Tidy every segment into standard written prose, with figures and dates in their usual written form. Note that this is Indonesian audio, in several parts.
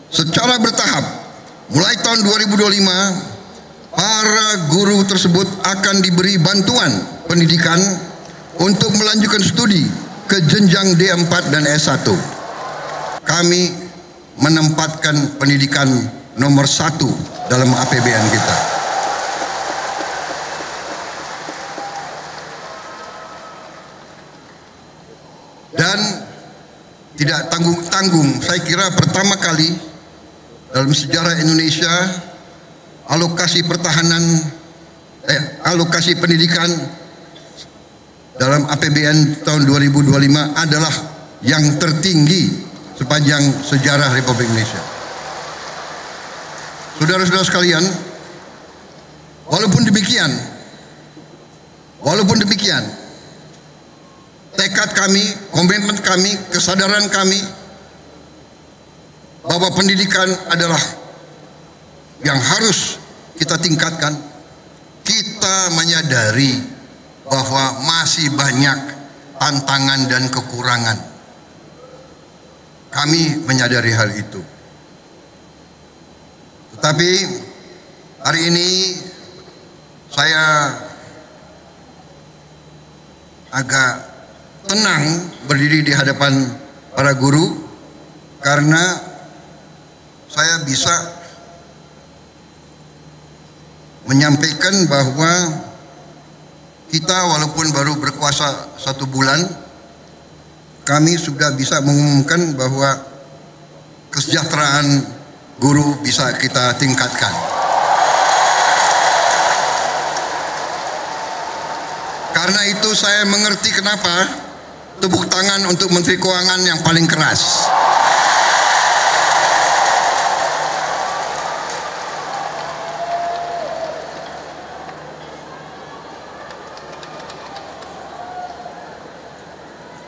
Secara bertahap, mulai tahun 2025, para guru tersebut akan diberi bantuan pendidikan untuk melanjutkan studi ke jenjang D4 dan S1. Kami menempatkan pendidikan nomor 1 dalam APBN kita. Dan tidak tanggung-tanggung, saya kira pertama kali dalam sejarah Indonesia alokasi pendidikan dalam APBN tahun 2025 adalah yang tertinggi sepanjang sejarah Republik Indonesia. Saudara-saudara sekalian, walaupun demikian, tekad kami, komitmen kami, kesadaran kami bahwa pendidikan adalah yang harus kita tingkatkan. Kita menyadari bahwa masih banyak tantangan dan kekurangan. Kami menyadari hal itu. Tetapi hari ini saya agak tenang berdiri di hadapan para guru karena saya bisa menyampaikan bahwa kita walaupun baru berkuasa 1 bulan, kami sudah bisa mengumumkan bahwa kesejahteraan guru bisa kita tingkatkan. Karena itu saya mengerti kenapa tepuk tangan untuk Menteri Keuangan yang paling keras.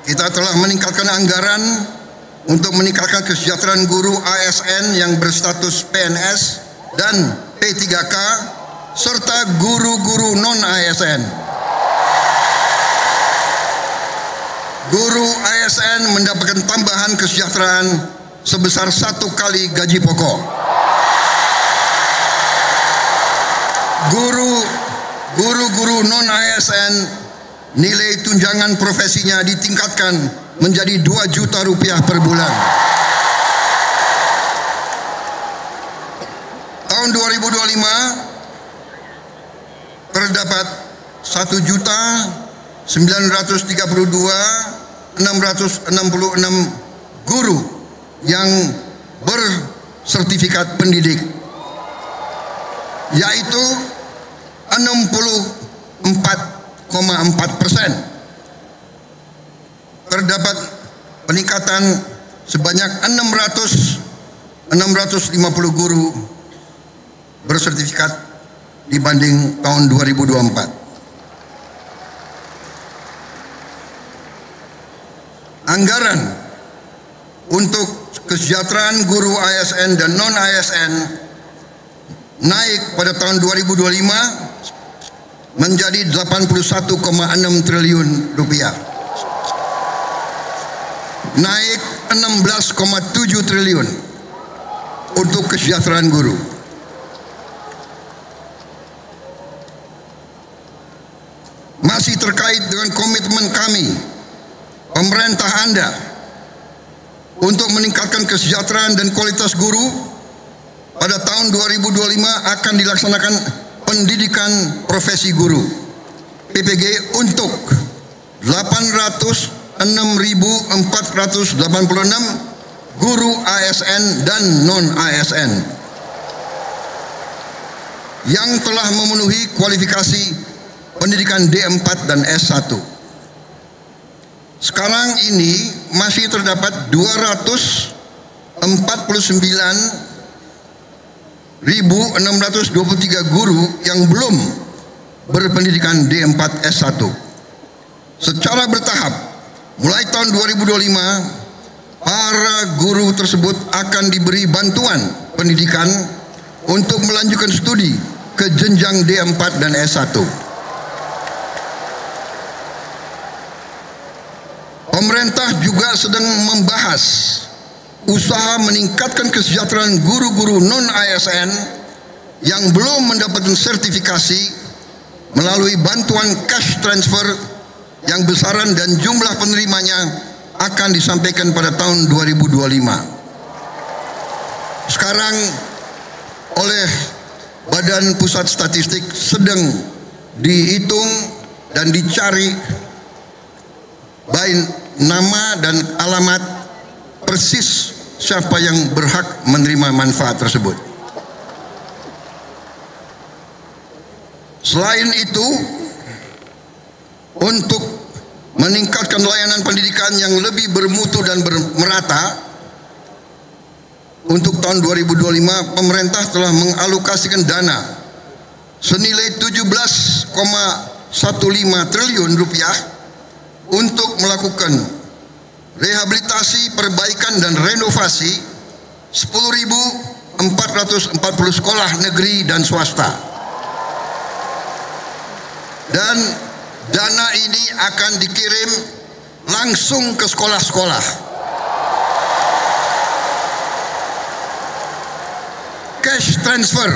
Kita telah meningkatkan anggaran untuk meningkatkan kesejahteraan guru ASN yang berstatus PNS dan P3K serta guru-guru non-ASN. Guru ASN mendapatkan tambahan kesejahteraan sebesar 1 kali gaji pokok. Guru-guru non-ASN nilai tunjangan profesinya ditingkatkan menjadi 2 juta rupiah per bulan. Tahun 2025 terdapat 1.932.666 guru yang bersertifikat pendidik, yaitu 64,4%. Terdapat peningkatan sebanyak 650 guru bersertifikat dibanding tahun 2024. Anggaran untuk kesejahteraan guru ASN dan non-ASN naik pada tahun 2025 menjadi 81,6 triliun rupiah, naik 16,7 triliun untuk kesejahteraan guru. Masih terkait dengan komitmen kami, pemerintah Anda, untuk meningkatkan kesejahteraan dan kualitas guru, pada tahun 2025 akan dilaksanakan pendidikan profesi guru PPG untuk 806.486 guru ASN dan non-ASN yang telah memenuhi kualifikasi pendidikan D4 dan S1. Sekarang ini masih terdapat 249.623 guru yang belum berpendidikan D4 S1. Secara bertahap, mulai tahun 2025, para guru tersebut akan diberi bantuan pendidikan untuk melanjutkan studi ke jenjang D4 dan S1. Pemerintah juga sedang membahas usaha meningkatkan kesejahteraan guru-guru non-ASN yang belum mendapatkan sertifikasi melalui bantuan cash transfer yang besaran dan jumlah penerimanya akan disampaikan pada tahun 2025. Sekarang oleh Badan Pusat Statistik sedang dihitung dan dicari baik nama dan alamat persis siapa yang berhak menerima manfaat tersebut. Selain itu, untuk meningkatkan layanan pendidikan yang lebih bermutu dan merata, untuk tahun 2025 pemerintah telah mengalokasikan dana senilai 17,15 triliun rupiah untuk melakukan rehabilitasi, perbaikan dan renovasi 10.440 sekolah negeri dan swasta. Dan dana ini akan dikirim langsung ke sekolah-sekolah. Cash transfer.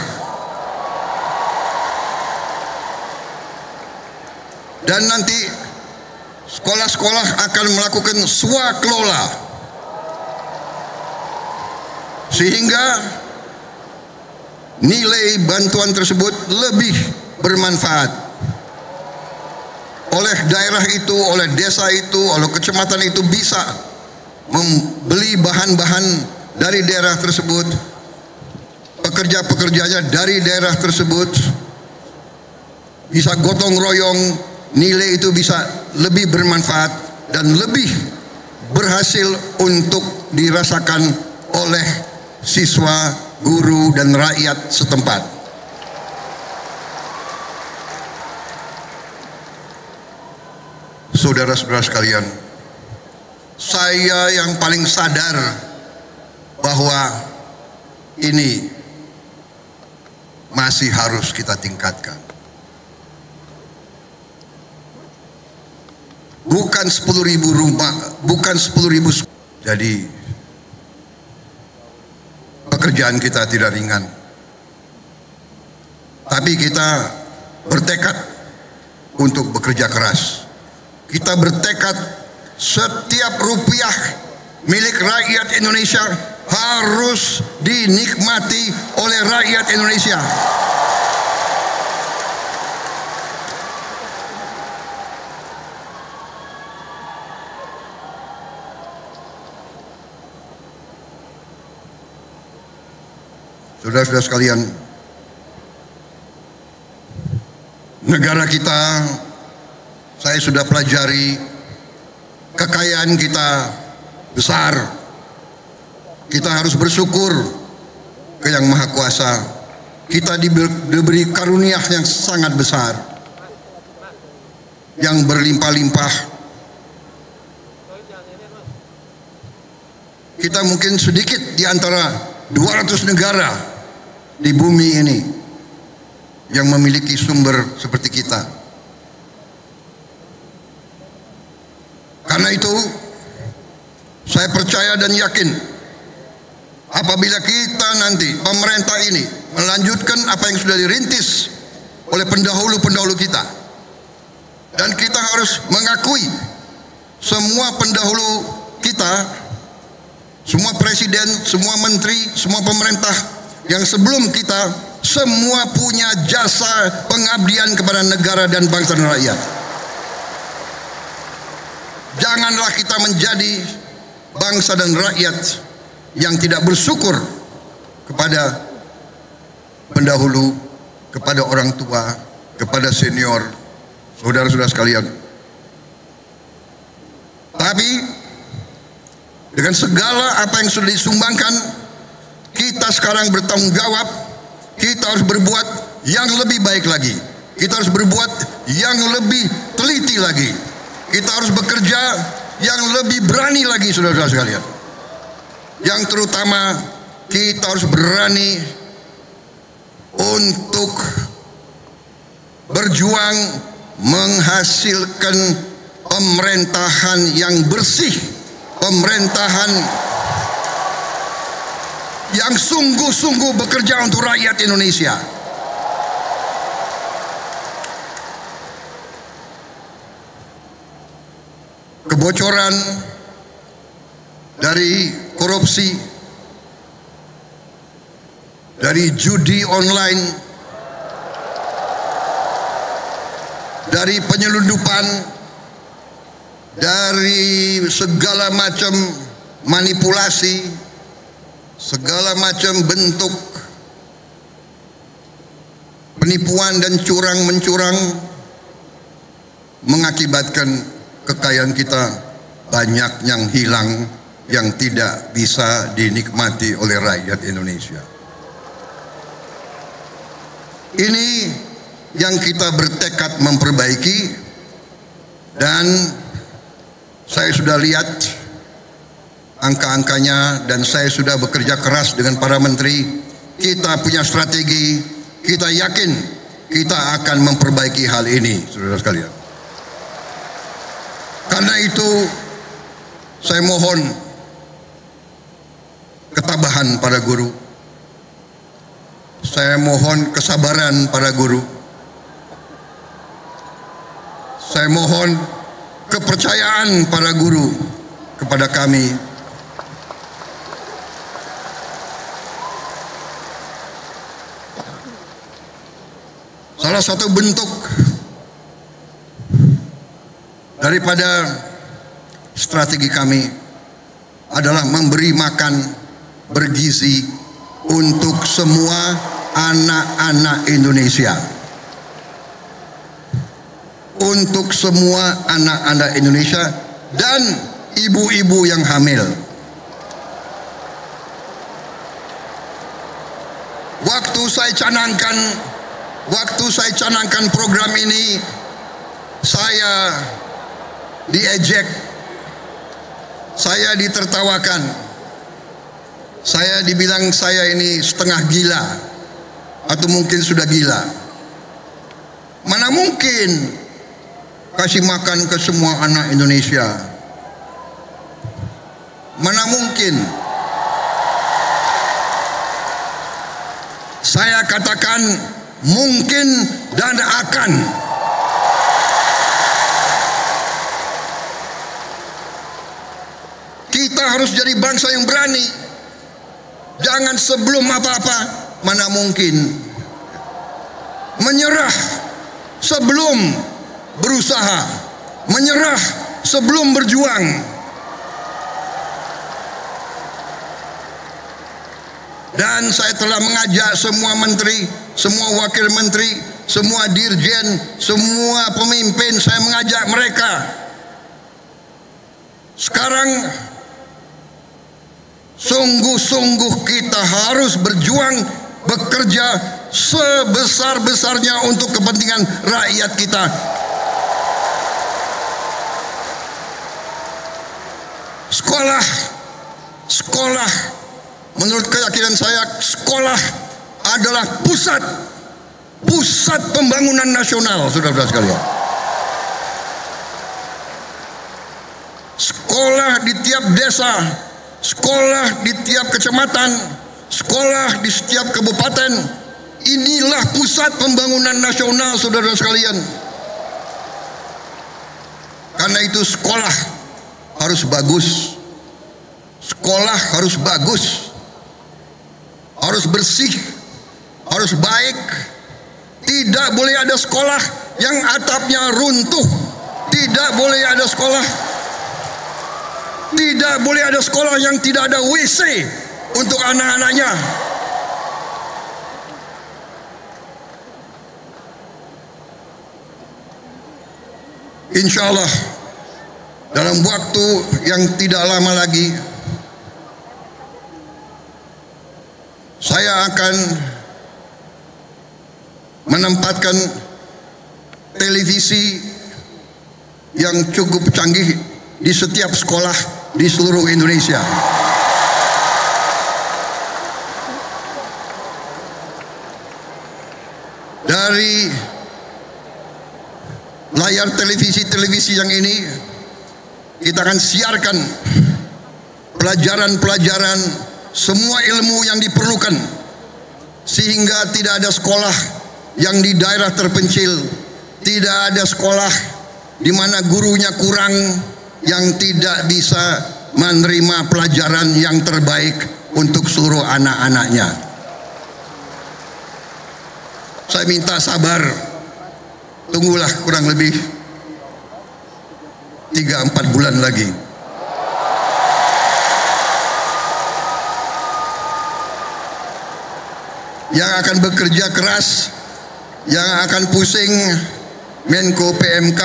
Dan nanti sekolah-sekolah akan melakukan swakelola, sehingga nilai bantuan tersebut lebih bermanfaat oleh daerah itu, oleh desa itu, oleh kecamatan itu, bisa membeli bahan-bahan dari daerah tersebut, pekerja-pekerjanya dari daerah tersebut, bisa gotong royong, nilai itu bisa lebih bermanfaat dan lebih berhasil untuk dirasakan oleh siswa, guru dan rakyat setempat. Saudara-saudara sekalian, saya yang paling sadar bahwa ini masih harus kita tingkatkan. Bukan 10.000 rumah, bukan 10.000. Jadi pekerjaan kita tidak ringan. Tapi kita bertekad untuk bekerja keras. Kita bertekad setiap rupiah milik rakyat Indonesia harus dinikmati oleh rakyat Indonesia. Saudara-saudara sekalian, negara kita, saya sudah pelajari, kekayaan kita besar. Kita harus bersyukur ke Yang Maha Kuasa. Kita diberi karunia yang sangat besar, yang berlimpah-limpah. Kita mungkin sedikit di antara 200 negara di bumi ini yang memiliki sumber seperti kita. Karena itu saya percaya dan yakin apabila kita nanti, pemerintah ini melanjutkan apa yang sudah dirintis oleh pendahulu-pendahulu kita, dan kita harus mengakui semua pendahulu kita, semua presiden, semua menteri, semua pemerintah yang sebelum kita, semua punya jasa pengabdian kepada negara dan bangsa dan rakyat. Janganlah kita menjadi bangsa dan rakyat yang tidak bersyukur kepada pendahulu, kepada orang tua, kepada senior, saudara-saudara sekalian. Tapi dengan segala apa yang sudah disumbangkan, kita sekarang bertanggung jawab. Kita harus berbuat yang lebih baik lagi. Kita harus berbuat yang lebih teliti lagi. Kita harus bekerja yang lebih berani lagi, saudara-saudara sekalian. Yang terutama kita harus berani untuk berjuang menghasilkan pemerintahan yang bersih, pemerintahan yang sungguh-sungguh bekerja untuk rakyat Indonesia. Kebocoran dari korupsi, dari judi online, dari penyelundupan, dari segala macam manipulasi, segala macam bentuk penipuan dan curang-mencurang mengakibatkan kekayaan kita banyak yang hilang, yang tidak bisa dinikmati oleh rakyat Indonesia. Ini yang kita bertekad memperbaiki, dan saya sudah lihat angka-angkanya dan saya sudah bekerja keras dengan para menteri. Kita punya strategi, kita yakin kita akan memperbaiki hal ini, saudara sekalian. Karena itu saya mohon ketabahan para guru, saya mohon kesabaran para guru, saya mohon kepercayaan para guru kepada kami. Salah satu bentuk daripada strategi kami adalah memberi makan bergizi untuk semua anak-anak Indonesia. Untuk semua anak-anak Indonesia dan ibu-ibu yang hamil. Waktu saya canangkan program ini, saya diejek, saya ditertawakan, saya dibilang saya ini setengah gila atau mungkin sudah gila. Mana mungkin kasih makan ke semua anak Indonesia? Mana mungkin? Saya katakan mungkin dan akan. Kita harus jadi bangsa yang berani. Jangan sebelum apa-apa, mana mungkin, menyerah sebelum berusaha, menyerah sebelum berjuang. Dan saya telah mengajak semua menteri, semua wakil menteri, semua dirjen, semua pemimpin, saya mengajak mereka. Sekarang sungguh-sungguh kita harus berjuang, bekerja sebesar-besarnya untuk kepentingan rakyat kita. Sekolah, menurut keyakinan saya, sekolah adalah pusat pembangunan nasional, saudara-saudara sekalian. Sekolah di tiap desa, sekolah di tiap kecamatan, sekolah di setiap kabupaten, inilah pusat pembangunan nasional, saudara sekalian. Karena itu sekolah harus bagus, sekolah harus bagus, harus bersih, harus baik. Tidak boleh ada sekolah yang atapnya runtuh, tidak boleh ada sekolah, tidak boleh ada sekolah yang tidak ada WC untuk anak-anaknya. Insya Allah dalam waktu yang tidak lama lagi saya akan menempatkan televisi yang cukup canggih di setiap sekolah di seluruh Indonesia. Dari layar televisi yang ini kita akan siarkan pelajaran-pelajaran semua ilmu yang diperlukan, sehingga tidak ada sekolah yang di daerah terpencil, tidak ada sekolah di mana gurunya kurang, yang tidak bisa menerima pelajaran yang terbaik untuk seluruh anak-anaknya. Saya minta sabar, tunggulah kurang lebih 3-4 bulan lagi. Yang akan bekerja keras, yang akan pusing Menko PMK,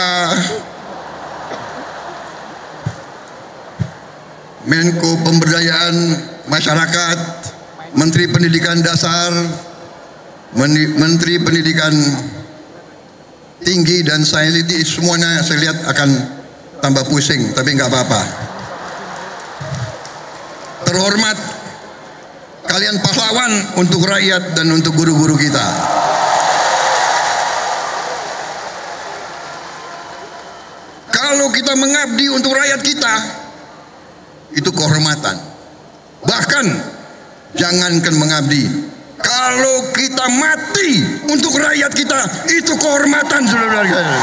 Menko Pemberdayaan Masyarakat, Menteri Pendidikan Dasar, Menteri Pendidikan Tinggi dan Sains, semuanya saya lihat akan tambah pusing, tapi nggak apa-apa. Terhormat, kalian pahlawan untuk rakyat dan untuk guru-guru kita. Kalau kita mengabdi untuk rakyat kita, itu kehormatan. Bahkan jangankan mengabdi, kalau kita mati untuk rakyat kita, itu kehormatan, saudara-saudara.